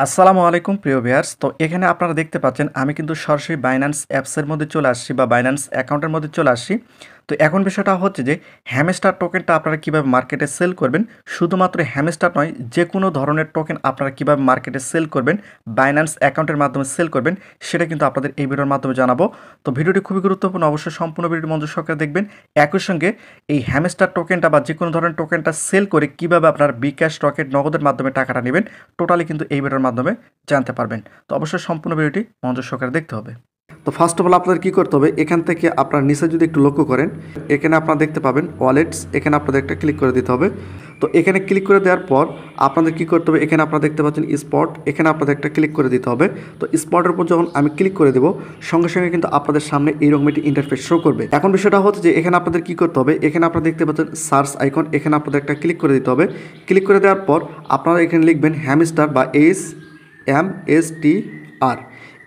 আসসালামু আলাইকুম প্রিয় ভিউয়ার্স। তো এখানে আপনারা দেখতে পাচ্ছেন আমি কিন্তু সরাসরি বাইন্যান্স অ্যাপসের মধ্যে চলে আসছি বা বাইন্যান্স অ্যাকাউন্টের মধ্যে চলে আসছি। তো এখন বিষয়টা হচ্ছে যে হ্যামস্টার টোকেনটা আপনারা কিভাবে মার্কেটে সেল করবেন, শুধুমাত্র হ্যামস্টার নয়, যে কোনো ধরনের টোকেন আপনারা কিভাবে মার্কেটে সেল করবেন, বাইন্যান্স অ্যাকাউন্টের মাধ্যমে সেল করবেন, সেটা কিন্তু আপনাদের এই ভিডিওর মাধ্যমে জানাবো। তো ভিডিওটি খুবই গুরুত্বপূর্ণ, অবশ্যই সম্পূর্ণ ভিডিওটি মনোযোগ সহকারে দেখবেন। একই সঙ্গে এই হ্যামস্টার টোকেনটা বা যে কোনো ধরনের টোকেনটা সেল করে কিভাবে আপনার বিকাশ, রকেট, নগদের মাধ্যমে টাকাটা নেবেন, টোটালি কিন্তু এই ভিডিওর মাধ্যমে জানতে পারবেন। তো অবশ্যই সম্পূর্ণ ভিডিওটি মনোযোগ সহকারে দেখতে হবে। তো ফার্স্ট অফ অল আপনাদের কী করতে হবে, এখান থেকে আপনার নিচে যদি একটু লক্ষ্য করেন, এখানে আপনারা দেখতে পাবেন ওয়ালেটস, এখানে আপনাদের একটা ক্লিক করে দিতে হবে। তো এখানে ক্লিক করে দেওয়ার পর আপনাদের কী করতে হবে, এখানে আপনারা দেখতে পাচ্ছেন স্পট, এখানে আপনাদের একটা ক্লিক করে দিতে হবে। তো স্পটের উপর যখন আমি ক্লিক করে দেবো, সঙ্গে সঙ্গে কিন্তু আপনাদের সামনে এইরকম একটি ইন্টারফেস শো করবে। এখন বিষয়টা হচ্ছে যে এখানে আপনাদের কী করতে হবে, এখানে আপনারা দেখতে পাচ্ছেন সার্চ আইকন, এখানে আপনাদের একটা ক্লিক করে দিতে হবে। ক্লিক করে দেওয়ার পর আপনারা এখানে লিখবেন হ্যামস্টার বা HAMSTR।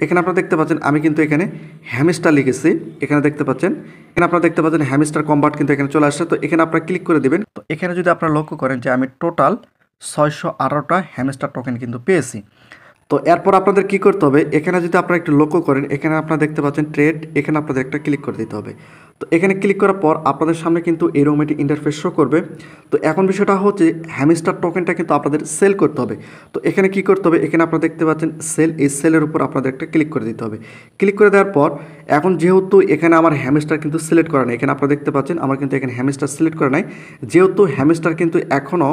এখানে আপনারা দেখতে পাচ্ছেন আমি কিন্তু এখানে হ্যামস্টার লিখেছি, এখানে দেখতে পাচ্ছেন। এখানে আপনারা দেখতে পাচ্ছেন হ্যামস্টার কম্বার্ট কিন্তু এখানে চলে আসছে। তো এখানে আপনারা ক্লিক করে দেবেন। তো এখানে যদি আপনারা লক্ষ্য করেন যে আমি টোটাল 618টা হ্যামস্টার টোকেন কিন্তু পেয়েছি। তো এরপর আপনাদের কী করতে হবে, এখানে যদি আপনারা একটু লক্ষ্য করেন, এখানে আপনারা দেখতে পাচ্ছেন ট্রেড, এখানে আপনাদের একটা ক্লিক করে দিতে হবে। তো এখানে ক্লিক করার পর আপনাদের সামনে কিন্তু এরকম একটি ইন্টারফেস শো করবে। তো এখন বিষয়টা হচ্ছে হ্যামস্টার টোকেনটা কিন্তু আপনাদের সেল করতে হবে। তো এখানে কী করতে হবে, এখানে আপনারা দেখতে পাচ্ছেন সেল, এই সেলের উপর আপনাদের একটা ক্লিক করে দিতে হবে। ক্লিক করে দেওয়ার পর এখন যেহেতু এখানে আমার হ্যামস্টার কিন্তু সিলেক্ট করা নেই, এখানে আপনারা দেখতে পাচ্ছেন আমার কিন্তু এখানে হ্যামস্টার সিলেক্ট করা নাই, যেহেতু হ্যামস্টার কিন্তু এখনও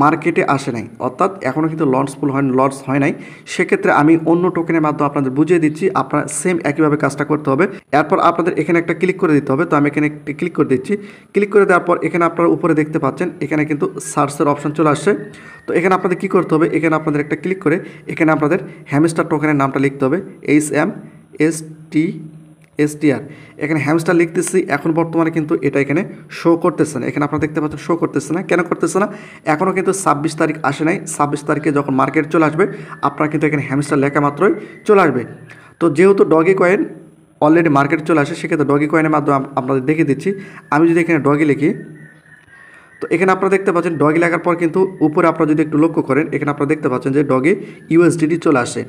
মার্কেটে আসে নাই, অর্থাৎ এখনও কিন্তু লঞ্চ হয় নাই, সেক্ষেত্রে আমি অন্য টোকেনের মাধ্যমে আপনাদের বুঝিয়ে দিচ্ছি, আপনারা সেম একইভাবে কাজটা করতে হবে। এরপর আপনাদের এখানে একটা ক্লিক করে দিতে হবে। তো আমি এখানে একটি ক্লিক করে দিচ্ছি। ক্লিক করে দেওয়ার পর এখানে আপনারা উপরে দেখতে পাচ্ছেন এখানে কিন্তু সার্চের অপশন চলে আসছে। তো এখানে আপনাদের কী করতে হবে, এখানে আপনাদের একটা ক্লিক করে এখানে আপনাদের হ্যামস্টার টোকেনের নামটা লিখতে হবে, HAMSTR। এখানে হ্যামস্টার লিখতেছি, এখন বর্তমানে কিন্তু এটা এখানে শো করতেছে না। এখানে আপনারা দেখতে পাচ্ছেন শো করতেছে না, কেন করতেছে না, এখনও কিন্তু 26 তারিখ আসে নাই। 26 তারিখে যখন মার্কেট চলে আসবে, আপনারা কিন্তু এখানে হ্যামস্টার লেখা মাত্রই চলে আসবে। তো যেহেতু ডগি কয়েন অলরেডি মার্কেটে চলে আসে, সেক্ষেত্রে ডগি কয়েনের মাধ্যমে আপনাদের দেখিয়ে দিচ্ছি। আমি যদি এখানে ডগি লিখি, তো এখানে আপনারা দেখতে পাচ্ছেন ডগি লেখার পর কিন্তু উপরে আপনারা যদি একটু লক্ষ্য করেন, এখানে আপনারা দেখতে পাচ্ছেন যে ডগি USDT চলে আসে।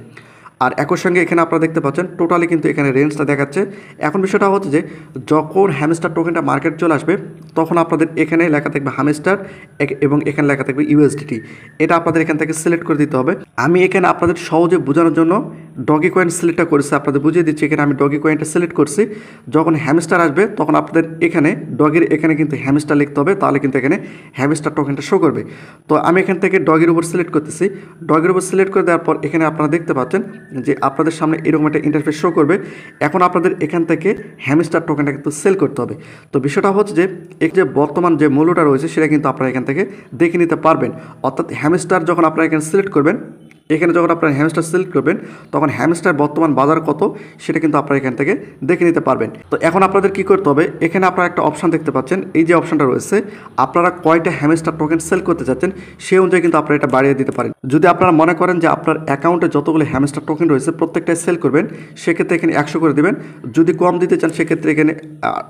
আর একই সঙ্গে এখানে আপনারা দেখতে পাচ্ছেন টোটালি কিন্তু এখানে রেঞ্জটা দেখাচ্ছে। এখন বিষয়টা হচ্ছে যে যখন হ্যামস্টার টোকেনটা মার্কেট চলে আসবে, তখন আপনাদের এখানে লেখা থাকবে হ্যামস্টার এবং এখানে লেখা থাকবে USDT। এটা আপনাদের এখান থেকে সিলেক্ট করে দিতে হবে। আমি এখানে আপনাদের সহজে বোঝানোর জন্য ডগি কয়েন সিলেক্টটা করেছি, আপনাদের বুঝিয়ে দিচ্ছি। এখানে আমি ডগি কয়েনটা সিলেক্ট করছি। যখন হ্যামস্টার আসবে, তখন আপনাদের এখানে ডগির এখানে কিন্তু হ্যামস্টার লিখতে হবে, তাহলে কিন্তু এখানে হ্যামস্টার টোকেনটা শো করবে। তো আমি এখান থেকে ডগির উপর সিলেক্ট করতেছি। ডগির উপর সিলেক্ট করে দেওয়ার পর এখানে আপনারা দেখতে পাচ্ছেন যে আপনাদের সামনে এরকম একটা ইন্টারফেস শো করবে। এখন আপনাদের এখান থেকে হ্যামস্টার টোকেনটা কিন্তু সেল করতে হবে। তো বিষয়টা হচ্ছে যে এই যে বর্তমান যে মূল্যটা রয়েছে, সেটা কিন্তু আপনারা এখান থেকে দেখে নিতে পারবেন। অর্থাৎ হ্যামস্টার যখন আপনারা এখানে সিলেক্ট করবেন, এখানে যখন আপনারা হ্যামস্টার সিলেক্ট করবেন, তখন হ্যামস্টার বর্তমান বাজার কত, সেটা কিন্তু আপনারা এখান থেকে দেখে নিতে পারবেন। তো এখন আপনাদের কী করতে হবে, এখানে আপনারা একটা অপশান দেখতে পাচ্ছেন, এই যে অপশানটা রয়েছে, আপনারা কয়টা হ্যামস্টার টোকেন সেল করতে চাচ্ছেন সেই অনুযায়ী কিন্তু আপনারা এটা বাড়িয়ে দিতে পারেন। যদি আপনারা মনে করেন যে আপনার অ্যাকাউন্টে যতগুলো হ্যামস্টার টোকেন রয়েছে প্রত্যেকটাই সেল করবেন, সেক্ষেত্রে এখানে 100 করে দেবেন। যদি কম দিতে চান, সেক্ষেত্রে এখানে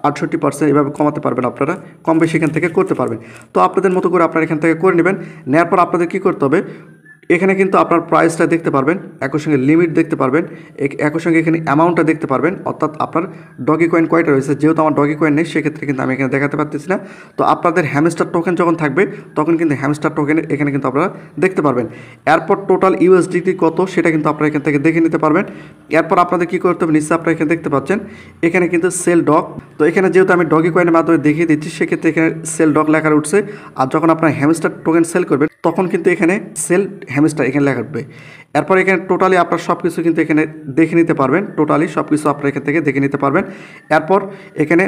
68% এভাবে কমাতে পারবেন, আপনারা কম বেশি এখান থেকে করতে পারবেন। তো আপনাদের মতো করে আপনারা এখান থেকে করে নেবেন। নেওয়ার পর আপনাদের কী করতে হবে, এখানে কিন্তু আপনার প্রাইসটা দেখতে পারবেন, একই সঙ্গে লিমিট দেখতে পারবেন, একই সঙ্গে এখানে অ্যামাউন্টটা দেখতে পারবেন, অর্থাৎ আপনার ডগি কয়েন কয়টা রয়েছে। যেহেতু আমার ডগি কয়েন নেই, সেক্ষেত্রে কিন্তু আমি এখানে দেখাতে পারতেছি না। তো আপনাদের হ্যামস্টার টোকেন যখন থাকবে, তখন কিন্তু হ্যামস্টার টোকেন এখানে কিন্তু আপনারা দেখতে পারবেন। এরপর টোটাল USDT কত, সেটা কিন্তু আপনারা এখান থেকে দেখে নিতে পারবেন। এরপর আপনাদের কী করতে হবে, নিচে আপনারা এখানে দেখতে পাচ্ছেন এখানে কিন্তু সেল ডগ। তো এখানে যেহেতু আমি ডগি কয়েনের মাধ্যমে দেখিয়ে দিচ্ছি, সেক্ষেত্রে এখানে সেল ডগ লেখা উঠছে। আর যখন আপনার হ্যামস্টার টোকেন সেল করবেন, তখন কিন্তু এখানে সেল হ্যামস্টার এখানে লেখা উঠবে। এরপর এখানে টোটালি আপনার সব কিছু কিন্তু এখানে দেখে নিতে পারবেন, টোটালি সব কিছু আপনারা এখান থেকে দেখে নিতে পারবেন। এরপর এখানে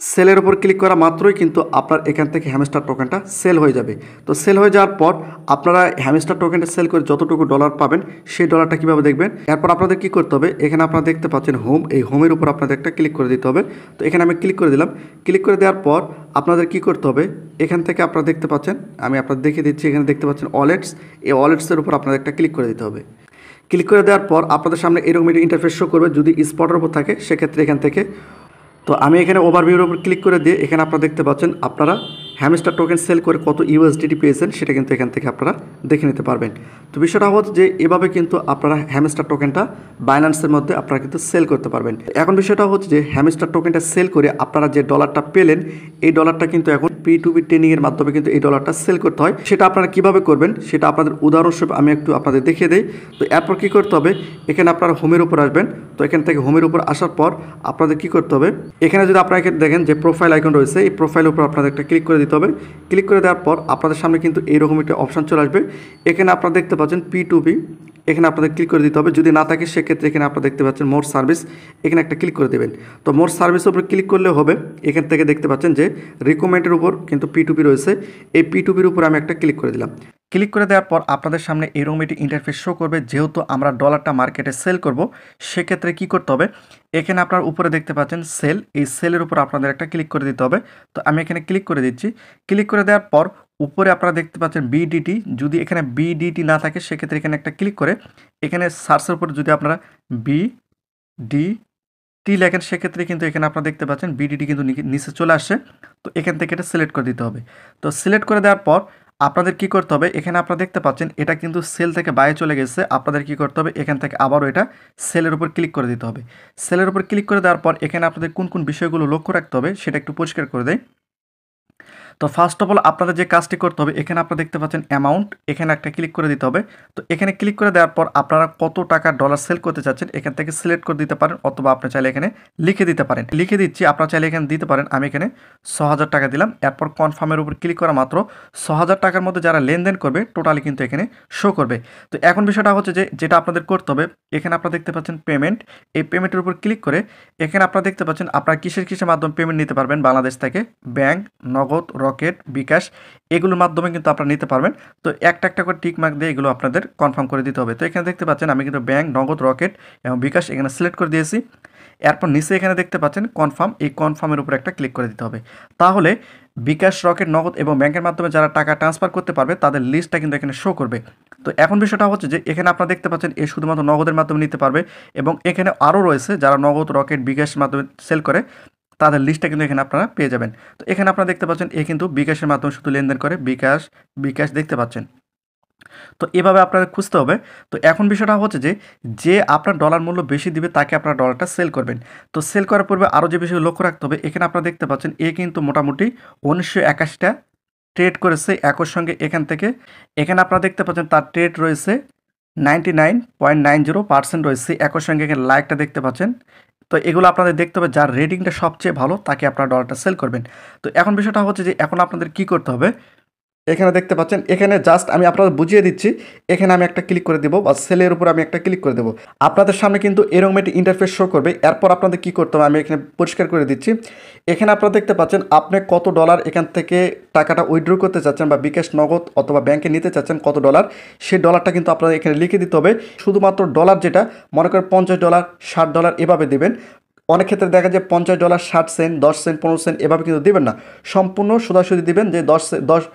সেলের উপর ক্লিক করা মাত্রই কিন্তু আপনার এখান থেকে হ্যামস্টার টোকেনটা সেল হয়ে যাবে। তো সেল হয়ে যাওয়ার পর আপনারা হ্যামস্টার টোকেনটা সেল করে যতটুকু ডলার পাবেন, সেই ডলারটা কীভাবে দেখবেন, এরপর আপনাদের কী করতে হবে, এখানে আপনারা দেখতে পাচ্ছেন হোম, এই হোমের উপর আপনাদের একটা ক্লিক করে দিতে হবে। তো এখানে আমি ক্লিক করে দিলাম। ক্লিক করে দেওয়ার পর আপনাদের কী করতে হবে, এখান থেকে আপনারা দেখতে পাচ্ছেন, আমি আপনাদের দেখিয়ে দিচ্ছি, এখানে দেখতে পাচ্ছেন ওয়ালেটস, এই ওয়ালেটসের উপর আপনাদের একটা ক্লিক করে দিতে হবে। ক্লিক করে দেওয়ার পর আপনাদের সামনে এরকম একটা ইন্টারফেস শো করবে। যদি স্পটের উপর থাকে, সেক্ষেত্রে এখান থেকে, তো আমি এখানে ওভারভিউর উপর ক্লিক করে দিয়ে এখানে আপনারা দেখতে পাচ্ছেন আপনারা হ্যামস্টার টোকেন সেল করে কত ইউএসডিটি পেয়েছেন সেটা কিন্তু এখান থেকে আপনারা দেখে নিতে পারবেন। তো বিষয়টা হচ্ছে যে এভাবে কিন্তু আপনারা হ্যামস্টার টোকেনটা বাইন্যান্সের মধ্যে আপনারা কিন্তু সেল করতে পারবেন। এখন বিষয়টা হচ্ছে যে হ্যামস্টার টোকেনটা সেল করে আপনারা যে ডলারটা পেলেন এই ডলারটা কিন্তু এখন P2P ট্রেনিংয়ের মাধ্যমে কিন্তু এই ডলারটা সেল করতে হয়। সেটা আপনারা কিভাবে করবেন সেটা আপনাদের উদাহরণস্বরূপ আমি একটু আপনাদের দেখিয়ে দিই। তো এরপর কী করতে হবে, এখানে আপনারা হোমের উপর আসবেন। তো এখান থেকে হোমের উপর আসার পর আপনাদের কী করতে হবে, এখানে যদি আপনারা এখানে দেখেন যে প্রোফাইল আইকন রয়েছে, এই প্রোফাইলের উপর আপনাদের একটা ক্লিক করে দিতে হবে। ক্লিক করে দেওয়ার পর আপনাদের সামনে কিন্তু এইরকম একটা অপশান চলে আসবে। এখানে আপনারা দেখতে পাচ্ছেন P2P, এখানে আপনাদের ক্লিক করে দিতে হবে। যদি না থাকে সেক্ষেত্রে এখানে আপনারা দেখতে পাচ্ছেন মোর সার্ভিস, এখানে একটা ক্লিক করে দেবেন। তো মোর সার্ভিসের উপর ক্লিক করলে হবে। এখান থেকে দেখতে পাচ্ছেন যে রিকমেন্ডের উপর কিন্তু P2P রয়েছে, এই P2Pর উপর আমি একটা ক্লিক করে দিলাম। ক্লিক করে দেওয়ার পর আপনাদের সামনে এরকম একটি ইন্টারফেস শো করবে। যেহেতু আমরা ডলারটা মার্কেটে সেল করব সেক্ষেত্রে কী করতে হবে, এখানে আপনার উপরে দেখতে পাচ্ছেন সেল, এই সেলের উপর আপনাদের একটা ক্লিক করে দিতে হবে। তো আমি এখানে ক্লিক করে দিচ্ছি। ক্লিক করে দেওয়ার পর উপরে আপনারা দেখতে পাচ্ছেন BDT, যদি এখানে BDT না থাকে সেক্ষেত্রে এখানে একটা ক্লিক করে এখানে সার্চের উপর যদি আপনারা BDT লেখেন সেক্ষেত্রে কিন্তু এখানে আপনারা দেখতে পাচ্ছেন BDT কিন্তু নিচে চলে আসছে। তো এখান থেকে এটা সিলেক্ট করে দিতে হবে। তো সিলেক্ট করে দেওয়ার পর আপনাদের কি করতে হবে, এখানে আপনারা দেখতে পাচ্ছেন এটা কিন্তু সেল থেকে বাইরে চলে গেছে। আপনাদের কি করতে হবে, এখান থেকে আবারও এটা সেলের উপর ক্লিক করে দিতে হবে। সেলের উপর ক্লিক করে দেওয়ার পর এখানে আপনাদের কোন কোন বিষয়গুলো লক্ষ্য রাখতে হবে সেটা একটু পরিষ্কার করে দেয়। তো ফার্স্ট অফ অল আপনাদের যে কাজটি করতে হবে, এখানে আপনারা দেখতে পাচ্ছেন অ্যামাউন্ট, এখানে একটা ক্লিক করে দিতে হবে। তো এখানে ক্লিক করে দেওয়ার পর আপনারা কত টাকা ডলার সেল করতে চাচ্ছেন এখান থেকে সিলেক্ট করে দিতে পারেন, অথবা আপনি চাইলে এখানে লিখে দিতে পারেন। লিখে দিচ্ছি, আপনারা চাইলে এখানে দিতে পারেন। আমি এখানে 6000 টাকা দিলাম। এরপর কনফার্মের উপর ক্লিক করা মাত্র 6000 টাকার মধ্যে যারা লেনদেন করবে টোটালি কিন্তু এখানে শো করবে। তো এখন বিষয়টা হচ্ছে যে যেটা আপনাদের করতে হবে, এখানে আপনারা দেখতে পাচ্ছেন পেমেন্ট, এই পেমেন্টের উপর ক্লিক করে এখানে আপনারা দেখতে পাচ্ছেন আপনারা কিসের মাধ্যমে পেমেন্ট নিতে পারবেন বাংলাদেশ থেকে, ব্যাংক, নগদ, রকেট, বিকাশ, এগুলোর মাধ্যমে কিন্তু আপনারা নিতে পারবেন। তো একটা একটা করে টিক মার্ক দিয়ে এগুলো আপনাদের কনফার্ম করে দিতে হবে। তো এখানে দেখতে পাচ্ছেন আমি কিন্তু ব্যাংক, নগদ, রকেট এবং বিকাশ এখানে সিলেক্ট করে দিয়েছি। এরপর নিচে এখানে দেখতে পাচ্ছেন কনফার্ম, এই কনফার্মের উপর একটা ক্লিক করে দিতে হবে। তাহলে বিকাশ, রকেট, নগদ এবং ব্যাংকের মাধ্যমে যারা টাকা ট্রান্সফার করতে পারবে তাদের লিস্টটা কিন্তু এখানে শো করবে। তো এখন বিষয়টা হচ্ছে যে এখানে আপনারা দেখতে পাচ্ছেন এ শুধুমাত্র নগদের মাধ্যমে নিতে পারবে, এবং এখানে আরও রয়েছে যারা নগদ, রকেট, বিকাশের মাধ্যমে সেল করে তাদের লিস্টটা কিন্তু এখানে আপনারা পেয়ে যাবেন। তো এখানে আপনারা দেখতে পাচ্ছেন এ কিন্তু বিকাশের মাধ্যমে শুধু লেনদেন করে, বিকাশ দেখতে পাচ্ছেন। তো এভাবে আপনাদের খুঁজতে হবে। তো এখন বিষয়টা হচ্ছে যে যে আপনার ডলার মূল্য বেশি দিবে তাকে আপনার ডলারটা সেল করবেন। তো সেল করার পূর্বে আরও যে বিষয় লক্ষ্য রাখতে হবে, এখানে আপনারা দেখতে পাচ্ছেন এ কিন্তু মোটামুটি 1981টা ট্রেড করেছে একর সঙ্গে। এখানে আপনারা দেখতে পাচ্ছেন তার ট্রেড রয়েছে 99.90% রয়েছে। একর সঙ্গে এখানে লাইকটা দেখতে পাচ্ছেন। তো এগুলো আপনাদের দেখতে হবে যার রেটিংটা সবচেয়ে ভালো তাকে আপনারা ডলারটা সেল করবেন। তো এখন বিষয়টা হচ্ছে যে এখন আপনাদের কি করতে হবে, এখানে দেখতে পাচ্ছেন এখানে জাস্ট আমি আপনাদের বুঝিয়ে দিচ্ছি। এখানে আমি একটা ক্লিক করে দেবো বা সেলের উপর আমি একটা ক্লিক করে দেবো। আপনাদের সামনে কিন্তু এরকম একটি ইন্টারফেস শো করবে। এরপর আপনাদের কি করতে হবে আমি এখানে পরিষ্কার করে দিচ্ছি। এখানে আপনারা দেখতে পাচ্ছেন আপনি কত ডলার এখান থেকে টাকাটা উইথড্র করতে চাচ্ছেন বা বিকাশ, নগদ অথবা ব্যাংকে নিতে চাচ্ছেন কত ডলার, সেই ডলারটা কিন্তু আপনাদের এখানে লিখে দিতে হবে। শুধুমাত্র ডলার যেটা মনে করেন $50, $60 এভাবে দেবেন। অনেক ক্ষেত্রে দেখা যায় $50, 60 সেন্ট, 10 সেন্ট, 15 সেন্ট এভাবে কিন্তু দেবেন না, সম্পূর্ণ সোজাসুজি দিবেন যে $10, $10,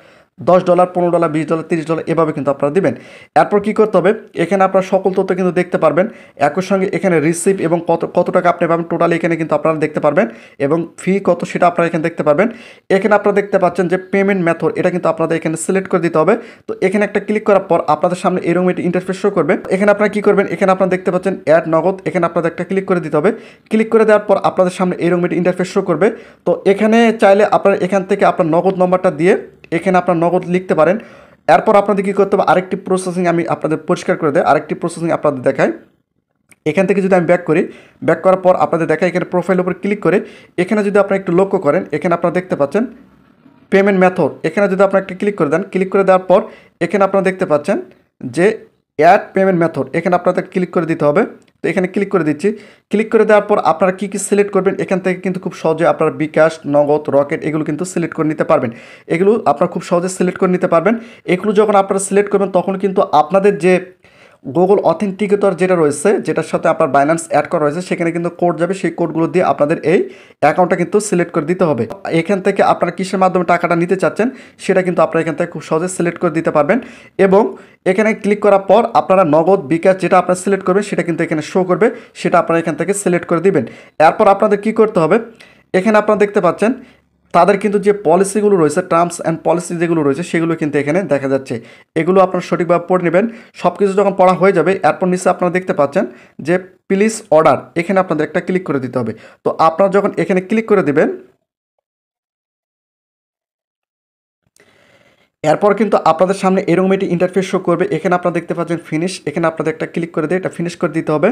$15, $20, $30 এভাবে কিন্তু আপনারা দিবেন। এরপর কী করতে হবে, এখানে আপনারা সকল তথ্য কিন্তু দেখতে পারবেন। একই সঙ্গে এখানে রিসিভ এবং কত টাকা আপনি পাবেন টোটালি এখানে কিন্তু আপনারা দেখতে পারবেন, এবং ফি কত সেটা আপনারা এখানে দেখতে পারবেন। এখানে আপনারা দেখতে পাচ্ছেন যে পেমেন্ট মেথড, এটা কিন্তু আপনাদের এখানে সিলেক্ট করে দিতে হবে। তো এখানে একটা ক্লিক করার পর আপনাদের সামনে এরকম একটি ইন্টারফেস শো করবে। এখানে আপনারা কী করবেন, এখানে আপনারা দেখতে পাচ্ছেন অ্যাড নগদ, এখানে আপনাদের একটা ক্লিক করে দিতে হবে। ক্লিক করে দেওয়ার পর আপনাদের সামনে এরকম একটি ইন্টারফেস শো করবে। তো এখানে চাইলে আপনারা এখান থেকে আপনার নগদ নম্বরটা দিয়ে এখানে আপনার নগদ লিখতে পারেন। এরপর আপনাদের কী করতে হবে, আরেকটি প্রসেসিং আমি আপনাদের পরিষ্কার করে দেয়, আরেকটি প্রসেসিং আপনাদের দেখাই। এখান থেকে যদি আমি ব্যাক করার পর আপনাদের দেখাই, এখানে প্রোফাইলের উপর ক্লিক করে এখানে যদি আপনারা একটু লক্ষ্য করেন, এখানে আপনারা দেখতে পাচ্ছেন পেমেন্ট মেথড, এখানে যদি আপনারা একটা ক্লিক করে দেন, ক্লিক করে দেওয়ার পর এখানে আপনারা দেখতে পাচ্ছেন যে অ্যাড পেমেন্ট মেথড, এখানে আপনাদের ক্লিক করে দিতে হবে। তো এখানে ক্লিক করে দিচ্ছি। ক্লিক করে দেওয়ার পর আপনারা কী সিলেক্ট করবেন, এখান থেকে কিন্তু খুব সহজে আপনারা বিকাশ, নগদ, রকেট এগুলো কিন্তু সিলেক্ট করে নিতে পারবেন। এগুলো আপনারা খুব সহজে সিলেক্ট করে নিতে পারবেন। এগুলো যখন আপনারা সিলেক্ট করবেন তখন কিন্তু আপনাদের যে গুগল অথেন্টিকেটর যেটা রয়েছে, যেটার সাথে আপনার বাইন্যান্স অ্যাড করা রয়েছে, সেখানে কিন্তু কোড যাবে, সেই কোডগুলো দিয়ে আপনাদের এই অ্যাকাউন্টটা কিন্তু সিলেক্ট করে দিতে হবে। এখান থেকে আপনারা কিসের মাধ্যমে টাকাটা নিতে চাচ্ছেন সেটা কিন্তু আপনারা এখান থেকে খুব সহজে সিলেক্ট করে দিতে পারবেন। এবং এখানে ক্লিক করার পর আপনারা নগদ, বিকাশ যেটা আপনারা সিলেক্ট করবেন সেটা কিন্তু এখানে শো করবে, সেটা আপনারা এখান থেকে সিলেক্ট করে দিবেন। এরপর আপনাদের কি করতে হবে, এখানে আপনারা দেখতে পাচ্ছেন তাদের কিন্তু যে পলিসিগুলো রয়েছে, টার্মস অ্যান্ড পলিসি যেগুলো রয়েছে সেগুলো কিন্তু এখানে দেখা যাচ্ছে। এগুলো আপনারা সঠিকভাবে পড়ে নেবেন। সব কিছু যখন পড়া হয়ে যাবে, এরপর নিচে আপনারা দেখতে পাচ্ছেন যে প্লিজ অর্ডার, এখানে আপনাদের একটা ক্লিক করে দিতে হবে। তো আপনারা যখন এখানে ক্লিক করে দিবেন, এরপর কিন্তু আপনাদের সামনে এরকম একটি ইন্টারফেস শো করবে। এখানে আপনারা দেখতে পাচ্ছেন ফিনিশ, এখানে আপনাদের একটা ক্লিক করে দিয়ে এটা ফিনিশ করে দিতে হবে।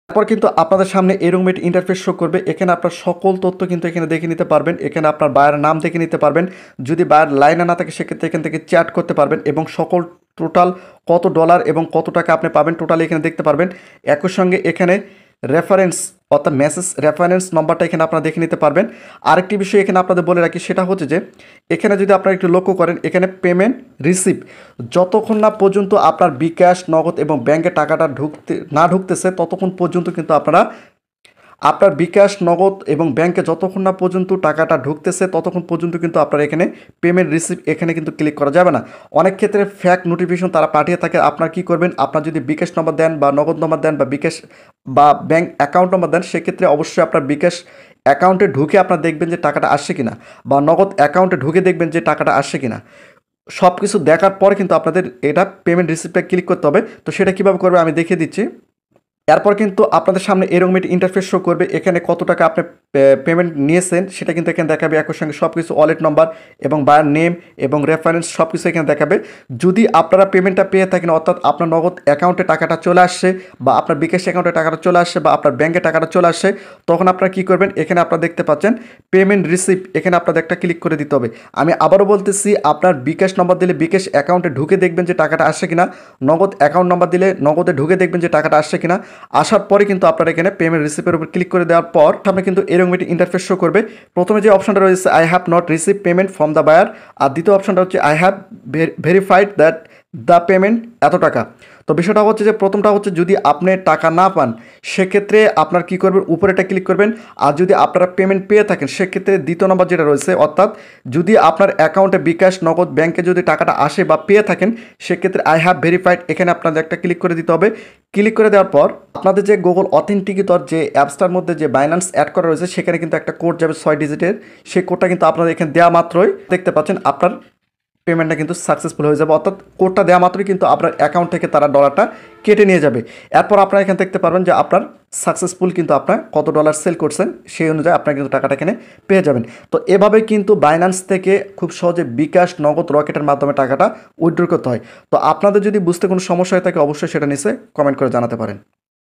তারপর কিন্তু আপনাদের সামনে এরকম একটি ইন্টারফেস শো করবে। এখানে আপনার সকল তথ্য কিন্তু এখানে দেখে নিতে পারবেন। এখানে আপনার বায়ার নাম দেখে নিতে পারবেন। যদি বায়ার লাইনে না থাকে সেক্ষেত্রে এখান থেকে চ্যাট করতে পারবেন এবং সকল টোটাল কত ডলার এবং কত টাকা আপনি পাবেন টোটাল এখানে দেখতে পারবেন। একই সঙ্গে এখানে রেফারেন্স অর্থাৎ মেসেজ রেফারেন্স নম্বরটা এখানে আপনারা দেখে নিতে পারবেন। আরেকটি বিষয় এখানে আপনাদের বলে রাখি, সেটা হচ্ছে যে এখানে যদি আপনারা একটু লক্ষ্য করেন, এখানে পেমেন্ট রিসিভ যতক্ষণ না পর্যন্ত আপনার বিকাশ, নগদ এবং ব্যাংকে টাকাটা ঢুকতেছে ততক্ষণ পর্যন্ত কিন্তু আপনারা আপনার বিকাশ, নগদ এবং ব্যাংকে যতক্ষণ না পর্যন্ত টাকাটা ঢুকতেছে ততক্ষণ পর্যন্ত কিন্তু আপনার এখানে পেমেন্ট রিসিভ এখানে কিন্তু ক্লিক করা যাবে না। অনেক ক্ষেত্রে ফ্যাক নোটিফিকেশন তারা পাঠিয়ে থাকে। আপনার কি করবেন, আপনার যদি বিকাশ নম্বর দেন বা নগদ নম্বর দেন বা বিকাশ বা ব্যাংক অ্যাকাউন্ট নম্বর দেন, সেক্ষেত্রে অবশ্যই আপনার বিকাশ অ্যাকাউন্টে ঢুকে আপনার দেখবেন যে টাকাটা আসছে কিনা, বা নগদ অ্যাকাউন্টে ঢুকে দেখবেন যে টাকাটা আসছে কিনা। সব কিছু দেখার পর কিন্তু আপনাদের এটা পেমেন্ট রিসিপ্টটা ক্লিক করতে হবে। তো সেটা কীভাবে করবে আমি দেখিয়ে দিচ্ছি। এরপর কিন্তু আপনাদের সামনে এরকম একটি ইন্টারফেস শো করবে। এখানে কত টাকা আপনি পেমেন্ট নিয়েছেন সেটা কিন্তু এখানে দেখাবে। একই সঙ্গে সব কিছু ওয়ালেট নম্বর এবং বায়ার নেম এবং রেফারেন্স সব কিছু এখানে দেখাবে। যদি আপনারা পেমেন্টটা পেয়ে থাকেন, অর্থাৎ আপনার নগদ অ্যাকাউন্টে টাকাটা চলে আসছে বা আপনার বিকাশ অ্যাকাউন্টে টাকাটা চলে আসছে বা আপনার ব্যাংকে টাকাটা চলে আসছে, তখন আপনারা কী করবেন, এখানে আপনারা দেখতে পাচ্ছেন পেমেন্ট রিসিপ্ট, এখানে আপনাদের একটা ক্লিক করে দিতে হবে। আমি আবারও বলতেছি, আপনার বিকাশ নম্বর দিলে বিকাশ অ্যাকাউন্টে ঢুকে দেখবেন যে টাকাটা আসছে কিনা, নগদ অ্যাকাউন্ট নম্বর দিলে নগদে ঢুকে দেখবেন যে টাকাটা আসছে কিনা। আসার পরে কিন্তু আপনারা এখানে পেমেন্ট রিসিপ্টের উপর ক্লিক করে দেওয়ার পর সামনে কিন্তু এরকম একটি ইন্টারফেস শো করবে। প্রথমে যে অপশনটা রয়েছে I have not receive payment from the buyer, আর দ্বিতীয় অপশনটা হচ্ছে I have verified that the payment এত টাকা। তো বিষয়টা হচ্ছে যে প্রথমটা হচ্ছে যদি আপনি টাকা না পান সেক্ষেত্রে আপনার কী করবেন, উপরেটা ক্লিক করবেন। আর যদি আপনারা পেমেন্ট পেয়ে থাকেন সেক্ষেত্রে দ্বিতীয় নম্বর যেটা রয়েছে, অর্থাৎ যদি আপনার অ্যাকাউন্টে বিকাশ, নগদ, ব্যাংকে যদি টাকাটা আসে বা পেয়ে থাকেন সেক্ষেত্রে আই হ্যাভ ভেরিফাইড এখানে আপনাদের একটা ক্লিক করে দিতে হবে। ক্লিক করে দেওয়ার পর আপনাদের যে গুগল অথেন্টিকেটর যে অ্যাপসটার মধ্যে যে বাইন্যান্স অ্যাড করা রয়েছে সেখানে কিন্তু একটা কোড যাবে 6 ডিজিটের। সেই কোডটা কিন্তু আপনাদের এখানে দেওয়া মাত্রই দেখতে পাচ্ছেন আপনার পেমেন্টটা কিন্তু সাকসেসফুল হয়ে যাবে, অর্থাৎ কোডটা দেওয়া মাত্রই কিন্তু আপনার অ্যাকাউন্ট থেকে তারা ডলারটা কেটে নিয়ে যাবে। এরপর আপনারা এখানে দেখতে পারবেন যে আপনার সাকসেসফুল কিন্তু আপনার কত ডলার সেল করছেন সেই অনুযায়ী আপনার কিন্তু টাকাটা এখানে পেয়ে যাবেন। তো এভাবে কিন্তু বাইন্যান্স থেকে খুব সহজে বিকাশ, নগদ, রকেটের মাধ্যমে টাকাটা উইথড্র করতে হয়। তো আপনাদের যদি বুঝতে কোনো সমস্যা হয়ে থাকে অবশ্যই সেটা নিচে কমেন্ট করে জানাতে পারেন।